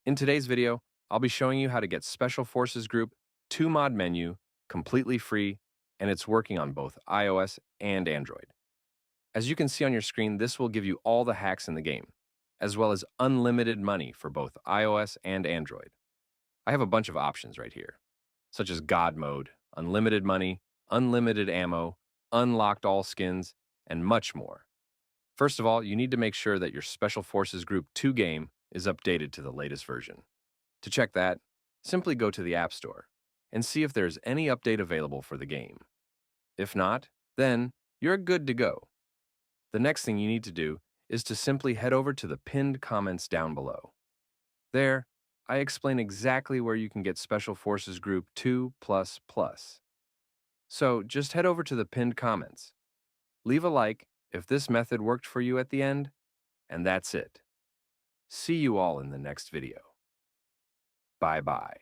In today's video, I'll be showing you how to get Special Forces Group to Mod menu completely free, and it's working on both iOS and Android. As you can see on your screen, this will give you all the hacks in the game, as well as unlimited money for both iOS and Android. I have a bunch of options right here, such as God Mode, unlimited money, unlimited ammo, unlocked all skins, and much more. First of all, you need to make sure that your Special Forces Group 2 game is updated to the latest version. To check that, simply go to the App Store and see if there's any update available for the game. If not, then you're good to go. The next thing you need to do is to simply head over to the pinned comments down below. There, I explain exactly where you can get Special Forces Group 2++. So just head over to the pinned comments. Leave a like if this method worked for you at the end, and that's it. See you all in the next video. Bye-bye.